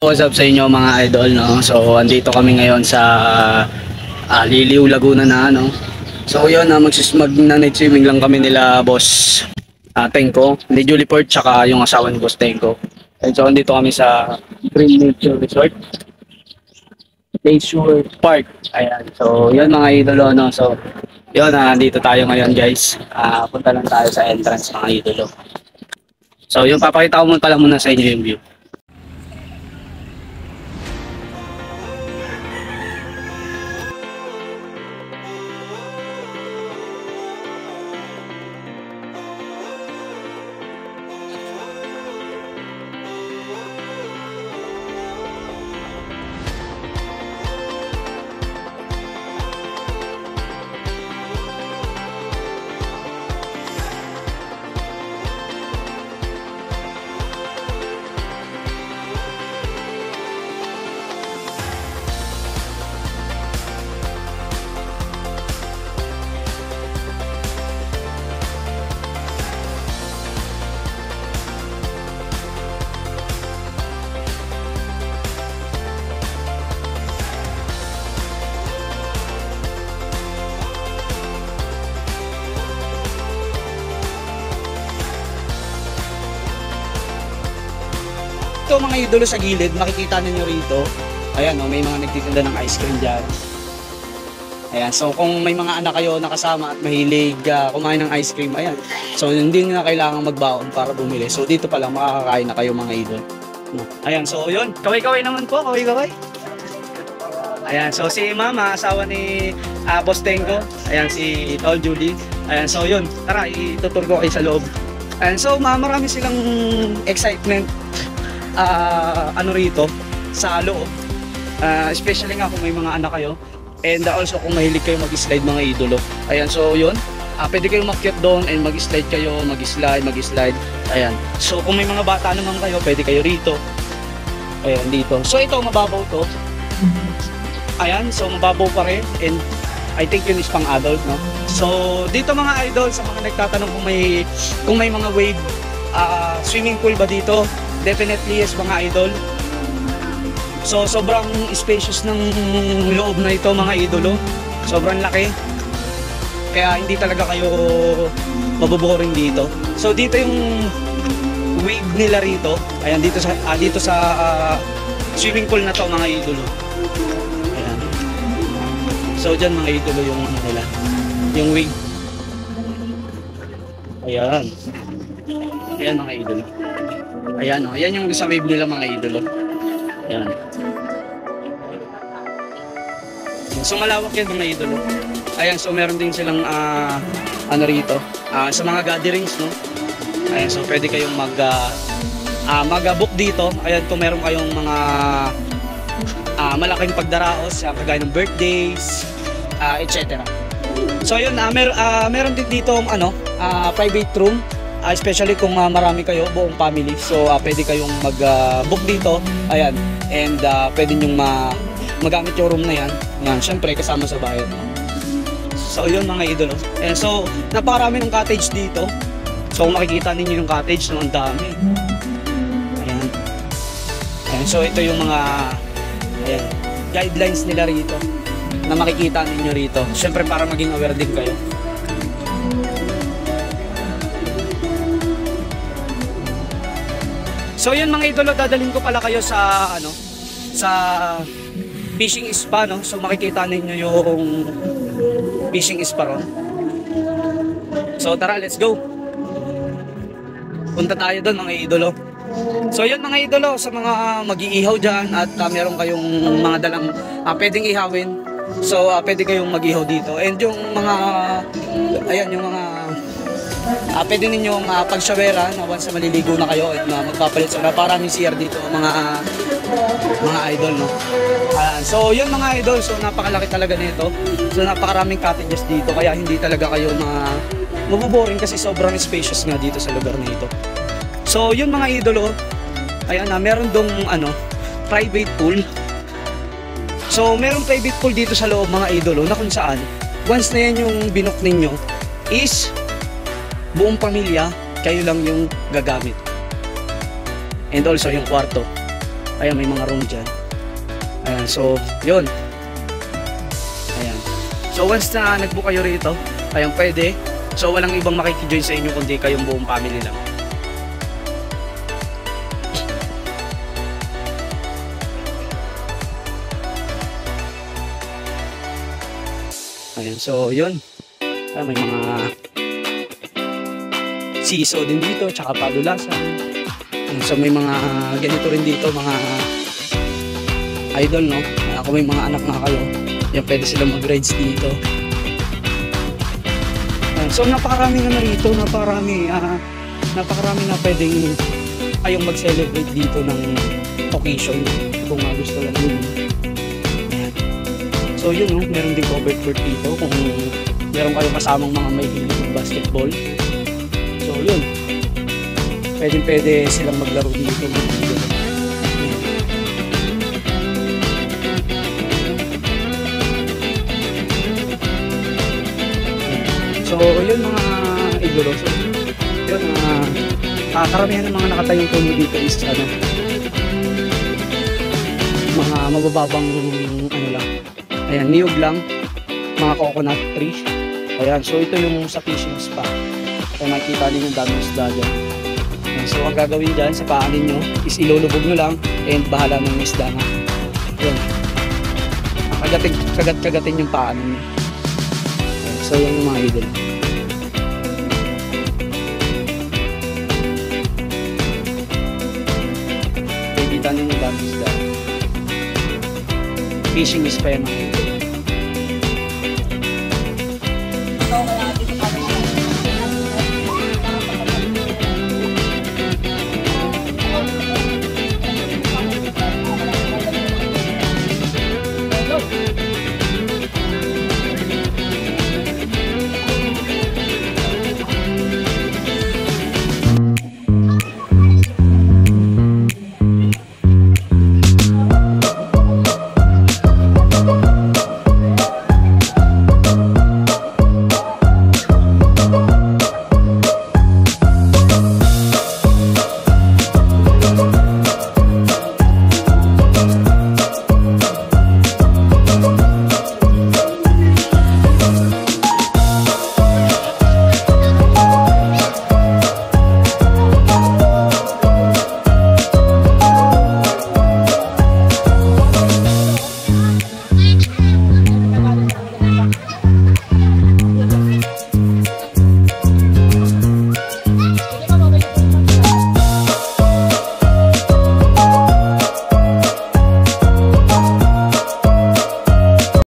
What's up sa inyo mga idol, no? So andito kami ngayon sa Liliw, Laguna na, no? So yun, mag-night swimming lang kami nila boss Tenko, ni Julie Port, tsaka yung asawa ni boss Tenko. And so andito kami sa Green Nature Resort, Leisure Park. Ayan, so yun mga idolo, no? So yun, andito tayo ngayon guys. Punta lang tayo sa entrance mga idolo. So yung papakita ko muna sa inyo yung view. Ito mga idolo sa gilid, makikita ninyo rito. Ayan, oh, may mga nagtitinda ng ice cream dyan. Ayan, so kung may mga anak kayo nakasama at mahilig kumain ng ice cream, ayan. So hindi na kailangan magbaon para bumili. So dito pa lang makakakain na kayo mga idol. Ayan, so yun, kaway-kaway naman po, kaway-kaway. Ayan, so si Mama, asawa ni Boss Tenko. Ayan, si Tol Julie. Ayan, so yun, tara, itutur ko kayo sa loob. Ayan, so marami silang excitement rito sa loob, especially nga kung may mga anak kayo, and also kung mahilig kayo mag-slide mga idolo. Ayan, so yun, pwede kayo makyat doon and mag-slide kayo, mag-slide. Ayan, so kung may mga bata naman kayo, pwede kayo rito. Ayan, dito. So ito, mababaw to. Ayan, so mababaw pa rin, and I think yun is pang adult, no? So dito mga idol, sa mga nagtatanong kung may mga wave swimming pool ba dito, definitely yes mga idol. So sobrang spacious ng loob na ito mga idolo. Sobrang laki. Kaya hindi talaga kayo maboboring dito. So dito yung wave nila rito. Ayan, dito sa swimming pool na to mga idolo. Ayan. So dyan mga idolo yung nila, yung wave. Ayan. Ayan mga idolo. Ayan, oh, ayan yung sa wave nila mga idolo. Ayan. So malawak yan mga idolo. Ayan, so meron din silang rito, sa mga gatherings, no? Ayan, so pwede kayong mag-book dito. Ayan, kung meron kayong mga malaking pagdaraos, kagaya ng birthdays, etc. So yun, meron din dito private room. Especially kung marami kayo, buong family. So pwede kayong mag-book dito. Ayan. And pwede nyong magamit yung room na yan. Yan, syempre kasama sa bayan. So yun mga idolo. And so napakarami ng cottage dito. So kung makikita ninyo yung cottage, ang dami. Ayan. Ayan. So ito yung mga guidelines nila rito na makikita ninyo rito. Syempre para maging aware din kayo. So yun mga idolo, dadalhin ko pala kayo sa sa fishing spa, no? So makikita ninyo yung fishing spa ron. So tara, let's go. Punta tayo doon mga idolo. So yun mga idolo, sa mga mag-iihaw dyan at meron kayong mga dalang pwedeng ihawin. So pwede kayong mag-ihaw dito. And yung mga yung mga pwede ninyong pag-shawera na once na maliligo na kayo at magpapalit sa maraming CR dito mga idol, no? So yun mga idol, so napakalaki talaga nito. So napakaraming cottages dito, kaya hindi talaga kayo maboboring kasi sobrang spacious nga dito sa lugar na ito. So yun mga idolo, ayan meron dong private pool. So meron private pool dito sa loob mga idolo na kung saan once na yan yung binook ninyo is buong pamilya kayo lang yung gagamit. And also yung kwarto. Ayan, may mga room dyan. Ayan, so, yun. Ayan. So, once na nag-book kayo rito, ayan, pwede. So, walang ibang makikijoin sa inyo kundi kayong buong family lang. Ayan, so, yun. Ayan, may mga siso din dito, tsaka padulasan. So may mga ganito rin dito, mga idol, no? Kung may mga anak na kayo, yan, pwede silang mag-rides dito. So napakarami na rito, napakarami na pwedeng kayong mag-celebrate dito ng occasion kung gusto lang yun. Ayan. So yun, no? Meron din covered court dito kung meron kayong kasamang mga may hilig ng basketball. So yun, pwede silang maglaro dito. So yun mga idolo. So yun, karamihan ng mga nakatayong puno dito is mga mabababang ano lang. Ayan, niyog lang, mga coconut tree. Ayan, so ito yung sa fishing spot. So makikita niyo yung daming isda dyan. So ang gagawin dyan sa paa ninyo is ilulubog nyo lang and bahala ng isda na. Yun. Kagat-kagatin yung paa ninyo. So yun yung mga idol. Kita ninyo yung daming isda. Fishing is pa yan mga idol.